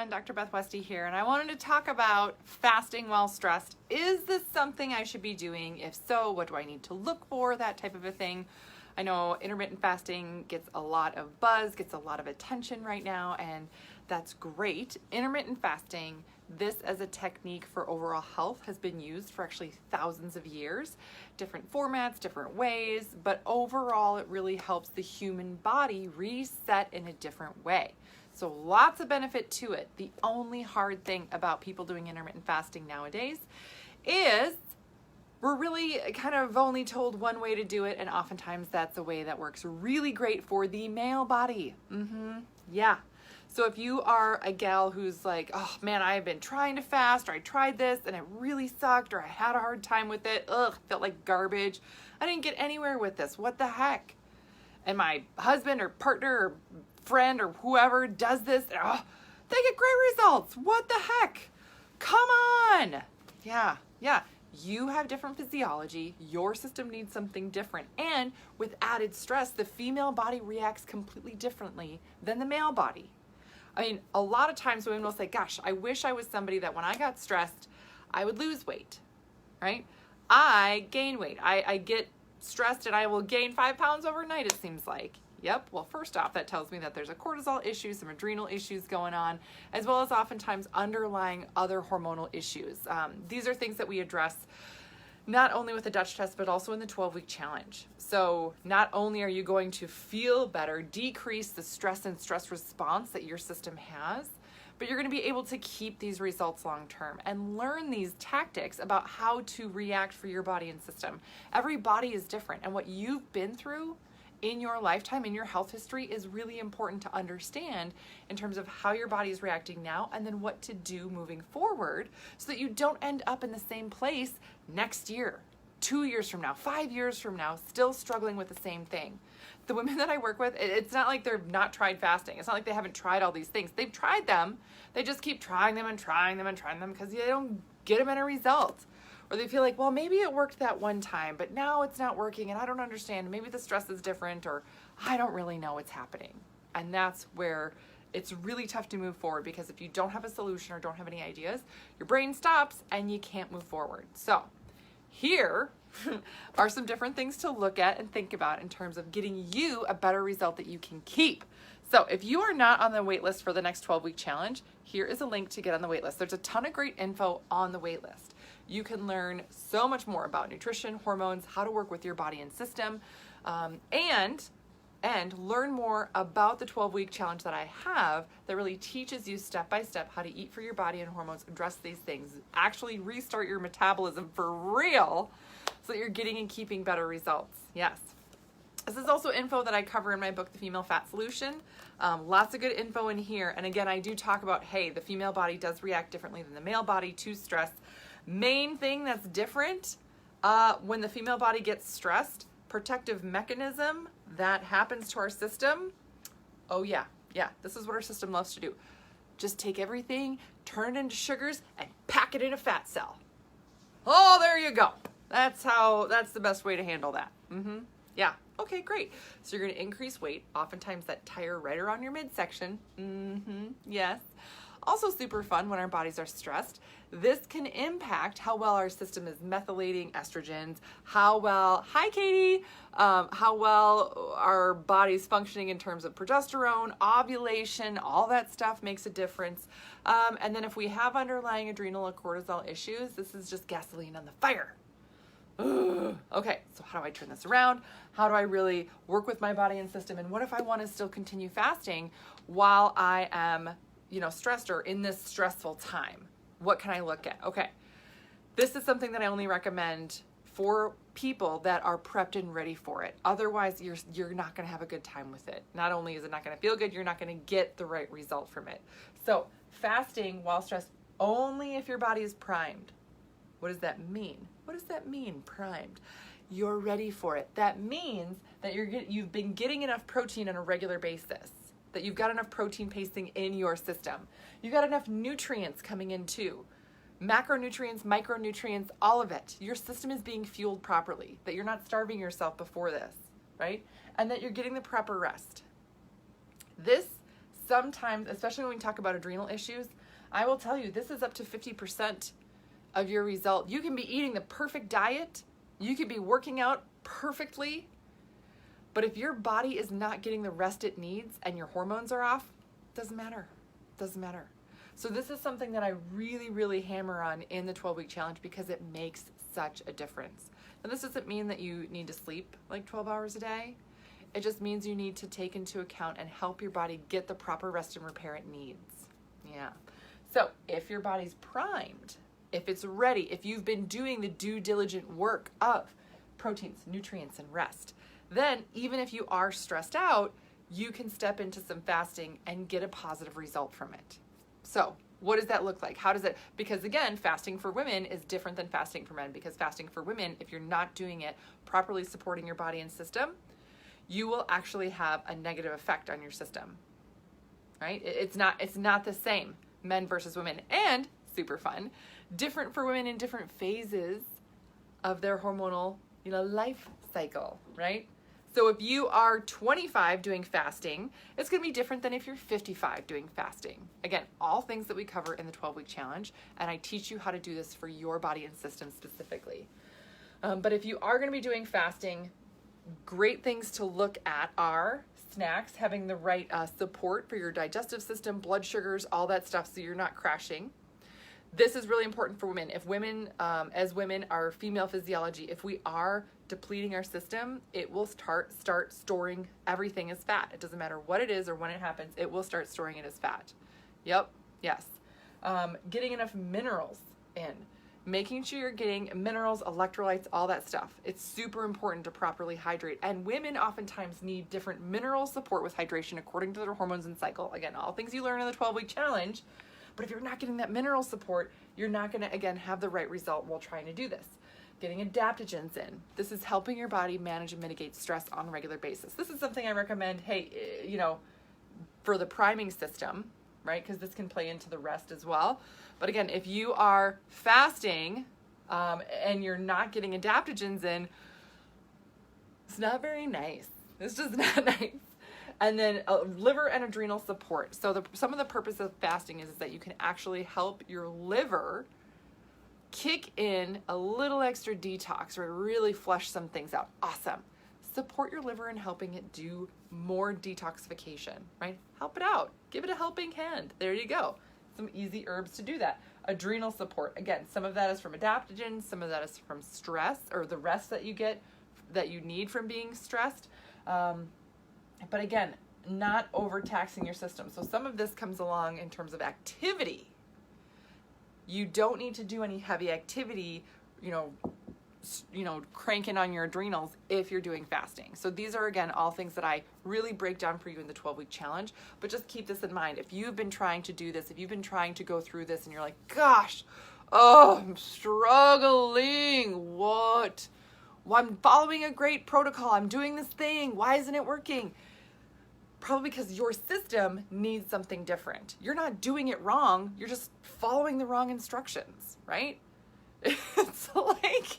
everyone, Dr. Beth Westy here, and I wanted to talk about fasting while stressed. Is this something I should be doing? If so, what do I need to look for? That type of a thing. I know intermittent fasting gets a lot of buzz, gets a lot of attention right now, and that's great. Intermittent fasting, this as a technique for overall health, has been used for actually thousands of years. Different formats, different ways, but overall it really helps the human body reset in a different way. So lots of benefit to it. The only hard thing about people doing intermittent fasting nowadays is we're really kind of only told one way to do it, and oftentimes that's a way that works really great for the male body. Yeah. So if you are a gal who's like, oh man, I've been trying to fast, or I tried this and it really sucked, or I had a hard time with it, felt like garbage, I didn't get anywhere with this, what the heck? And my husband or partner or friend or whoever does this, they get great results. What the heck? Come on. Yeah. You have different physiology. Your system needs something different. And with added stress, the female body reacts completely differently than the male body. I mean, a lot of times women will say, gosh, I wish I was somebody that when I got stressed, I would lose weight, right? I gain weight. I get stressed and I will gain 5 pounds overnight, it seems like. Yep. Well, first off, that tells me that there's a cortisol issue, some adrenal issues going on, as well as oftentimes underlying other hormonal issues. These are things that we address not only with the Dutch test, but also in the 12-week challenge. So not only are you going to feel better, decrease the stress and stress response that your system has, but you're going to be able to keep these results long-term and learn these tactics about how to react for your body and system. Every body is different, and what you've been through in your lifetime, in your health history, is really important to understand in terms of how your body is reacting now and then what to do moving forward so that you don't end up in the same place next year, 2 years from now, 5 years from now, still struggling with the same thing. The women that I work with, it's not like they've not tried fasting. It's not like they haven't tried all these things. They've tried them. They just keep trying them and trying them and trying them because they don't get them in a result. Or they feel like, well, maybe it worked that one time, but now it's not working and I don't understand. Maybe the stress is different, or I don't really know what's happening. And that's where it's really tough to move forward, because if you don't have a solution or don't have any ideas, your brain stops and you can't move forward. So here are some different things to look at and think about in terms of getting you a better result that you can keep. So if you are not on the wait list for the next 12-week challenge, here is a link to get on the wait list. There's a ton of great info on the wait list. You can learn so much more about nutrition, hormones, how to work with your body and system, and learn more about the 12-week challenge that I have that really teaches you step by step how to eat for your body and hormones, address these things, actually restart your metabolism for real so that you're getting and keeping better results. Yes. This is also info that I cover in my book, The Female Fat Solution. Lots of good info in here. And again, I do talk about, hey, the female body does react differently than the male body to stress. Main thing that's different when the female body gets stressed, protective mechanism that happens to our system. Oh yeah, this is what our system loves to do. Just take everything, turn it into sugars, and pack it in a fat cell. Oh, there you go. That's the best way to handle that. Yeah, okay, great. So you're gonna increase weight, oftentimes that tire right around your midsection. Yes. Also super fun when our bodies are stressed. This can impact how well our system is methylating estrogens, how well our body's functioning in terms of progesterone, ovulation, all that stuff makes a difference. And then if we have underlying adrenal or cortisol issues, this is just gasoline on the fire. Okay, so how do I turn this around? How do I really work with my body and system? And what if I want to still continue fasting while I am stressed or in this stressful time? What can I look at? Okay, this is something that I only recommend for people that are prepped and ready for it. Otherwise, you're not going to have a good time with it. Not only is it not going to feel good, you're not going to get the right result from it. So fasting while stressed, only if your body is primed. What does that mean? What does that mean, primed? You're ready for it. That means that you've been getting enough protein on a regular basis, that you've got enough protein pacing in your system. You've got enough nutrients coming in too. Macronutrients, micronutrients, all of it. Your system is being fueled properly, that you're not starving yourself before this, right? And that you're getting the proper rest. This sometimes, especially when we talk about adrenal issues, I will tell you, this is up to 50% of your result. You can be eating the perfect diet. You could be working out perfectly. But if your body is not getting the rest it needs and your hormones are off, doesn't matter. Doesn't matter. So this is something that I really, really hammer on in the 12-week challenge because it makes such a difference. And this doesn't mean that you need to sleep like 12 hours a day. It just means you need to take into account and help your body get the proper rest and repair it needs. Yeah. So if your body's primed, if it's ready, if you've been doing the due diligent work of proteins, nutrients, and rest, then even if you are stressed out, you can step into some fasting and get a positive result from it. So what does that look like? How does it, because again, fasting for women is different than fasting for men, because fasting for women, if you're not doing it properly supporting your body and system, you will actually have a negative effect on your system, right? It's not the same, men versus women, and super fun, different for women in different phases of their hormonal, life cycle, right? So if you are 25 doing fasting, it's going to be different than if you're 55 doing fasting. Again, all things that we cover in the 12-week challenge, and I teach you how to do this for your body and system specifically. But if you are going to be doing fasting, great things to look at are snacks, having the right support for your digestive system, blood sugars, all that stuff, so you're not crashing. This is really important for women. If women, as women, our female physiology, if we are depleting our system, it will start storing everything as fat. It doesn't matter what it is or when it happens, it will start storing it as fat. Yep, yes. Getting enough minerals in. Making sure you're getting minerals, electrolytes, all that stuff. It's super important to properly hydrate. And women oftentimes need different mineral support with hydration according to their hormones and cycle. Again, all things you learn in the 12-week challenge. But if you're not getting that mineral support, you're not going to, again, have the right result while trying to do this. Getting adaptogens in. This is helping your body manage and mitigate stress on a regular basis. This is something I recommend, for the priming system, right? Because this can play into the rest as well. But again, if you are fasting and you're not getting adaptogens in, it's not very nice. It's just not nice. And then liver and adrenal support. So some of the purpose of fasting is that you can actually help your liver kick in a little extra detox or really flush some things out. Awesome. Support your liver in helping it do more detoxification, right? Help it out. Give it a helping hand. There you go. Some easy herbs to do that. Adrenal support. Again, some of that is from adaptogens, some of that is from stress or the rest that you get that you need from being stressed. But again, not overtaxing your system. So some of this comes along in terms of activity. You don't need to do any heavy activity, cranking on your adrenals if you're doing fasting. So these are, again, all things that I really break down for you in the 12-week challenge. But just keep this in mind. If you've been trying to do this, if you've been trying to go through this and you're like, gosh, I'm struggling. What? Well, I'm following a great protocol. I'm doing this thing. Why isn't it working? Probably because your system needs something different. You're not doing it wrong. You're just following the wrong instructions, right? It's like,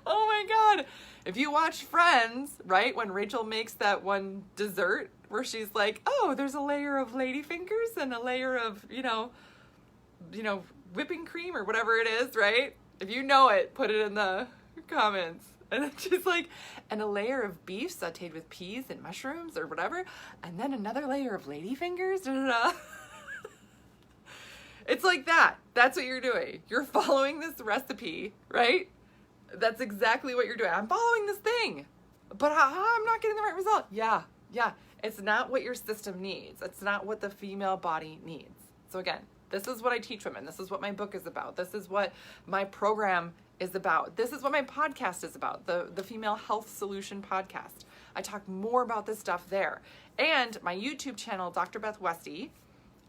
oh my God. If you watch Friends, right, when Rachel makes that one dessert where she's like, oh, there's a layer of ladyfingers and a layer of, whipping cream or whatever it is, right? If you know it, put it in the comments. And then she's like, and a layer of beef sauteed with peas and mushrooms or whatever, and then another layer of ladyfingers. It's like that. That's what you're doing. You're following this recipe, right? That's exactly what you're doing. I'm following this thing, but I'm not getting the right result. Yeah. It's not what your system needs. It's not what the female body needs. So again, this is what I teach women. This is what my book is about. This is what my program is about. This is what my podcast is about, the Female Health Solution Podcast. I talk more about this stuff there. And my YouTube channel, Dr. Beth Westy,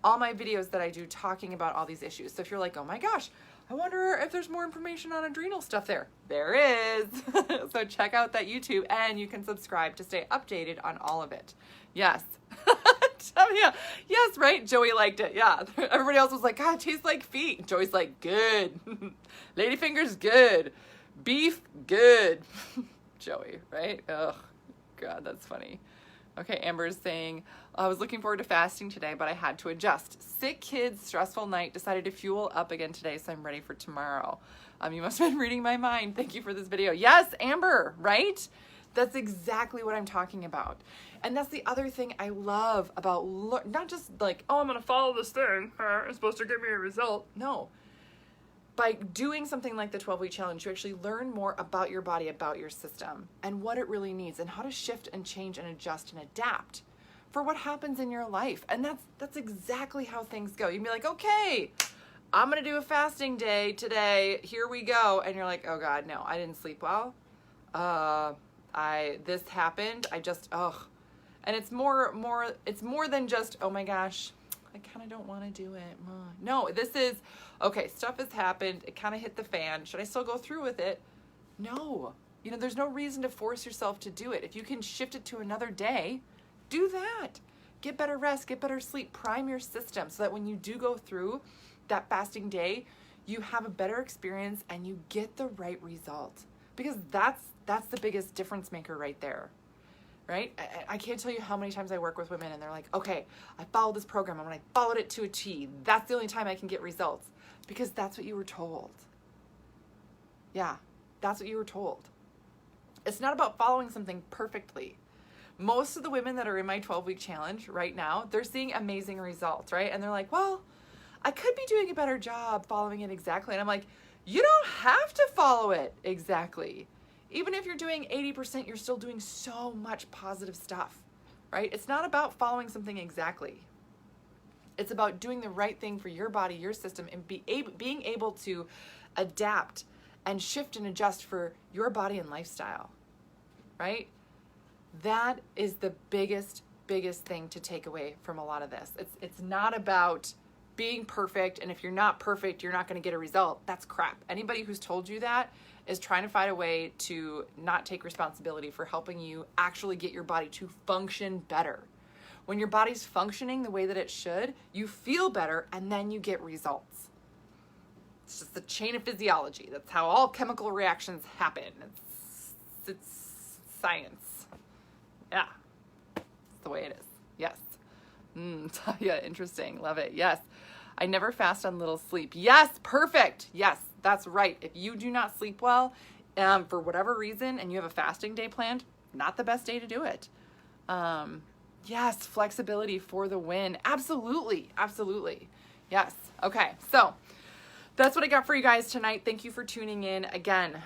all my videos that I do talking about all these issues. So if you're like, oh my gosh, I wonder if there's more information on adrenal stuff there. There is. So check out that YouTube and you can subscribe to stay updated on all of it. Yes. Yeah. Yes, right? Joey liked it. Yeah. Everybody else was like, God, it tastes like feet. Joey's like, good. Ladyfingers, good. Beef, good. Joey, right? Oh, God, that's funny. Okay, Amber's saying, I was looking forward to fasting today, but I had to adjust. Sick kids, stressful night, decided to fuel up again today, so I'm ready for tomorrow. You must have been reading my mind. Thank you for this video. Yes, Amber, right? That's exactly what I'm talking about. And that's the other thing I love about, not just like, oh, I'm going to follow this thing. It's supposed to give me a result. No. By doing something like the 12-week challenge, you actually learn more about your body, about your system, and what it really needs, and how to shift and change and adjust and adapt for what happens in your life. And that's exactly how things go. You can be like, okay, I'm going to do a fasting day today. Here we go. And you're like, oh God, no, I didn't sleep well. This happened. And it's more than just, oh my gosh, I kind of don't want to do it. No, this is, okay, stuff has happened. It kind of hit the fan. Should I still go through with it? No. There's no reason to force yourself to do it. If you can shift it to another day, do that. Get better rest, get better sleep, prime your system so that when you do go through that fasting day, you have a better experience and you get the right result. Because that's the biggest difference maker right there. Right? I can't tell you how many times I work with women and they're like, okay, I followed this program and when I followed it to a T, that's the only time I can get results. Because that's what you were told. Yeah, that's what you were told. It's not about following something perfectly. Most of the women that are in my 12-week challenge right now, they're seeing amazing results, right? And they're like, well, I could be doing a better job following it exactly. And I'm like, you don't have to follow it exactly. Even if you're doing 80%, you're still doing so much positive stuff, right? It's not about following something exactly. It's about doing the right thing for your body, your system, and being able to adapt and shift and adjust for your body and lifestyle, right? That is the biggest thing to take away from a lot of this. It's not about being perfect, and if you're not perfect, you're not going to get a result. That's crap. Anybody who's told you that is trying to find a way to not take responsibility for helping you actually get your body to function better. When your body's functioning the way that it should, you feel better and then you get results. It's just the chain of physiology. That's how all chemical reactions happen. It's science. Yeah, it's the way it is. Yes. Yeah, interesting. Love it. Yes. I never fast on little sleep. Yes, perfect. Yes, that's right. If you do not sleep well for whatever reason and you have a fasting day planned, not the best day to do it. Yes, flexibility for the win. Absolutely. Absolutely. Yes. Okay. So that's what I got for you guys tonight. Thank you for tuning in. Again,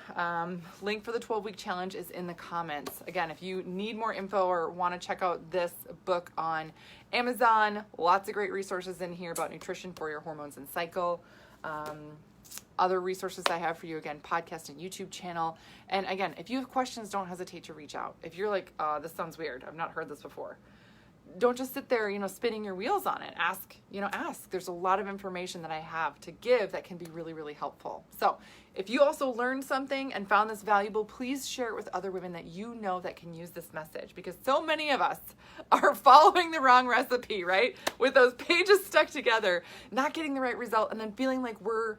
link for the 12-week challenge is in the comments. Again, if you need more info or want to check out this book on Amazon, lots of great resources in here about nutrition for your hormones and cycle. Other resources I have for you, again, podcast and YouTube channel. And again, if you have questions, don't hesitate to reach out. If you're like, this sounds weird, I've not heard this before. Don't just sit there, spinning your wheels on it. Ask. There's a lot of information that I have to give that can be really, really helpful. So if you also learned something and found this valuable, please share it with other women that you know that can use this message, because so many of us are following the wrong recipe, right? With those pages stuck together, not getting the right result, and then feeling like we're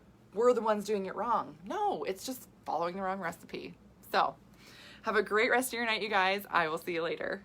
the ones doing it wrong. No, it's just following the wrong recipe. So have a great rest of your night, you guys. I will see you later.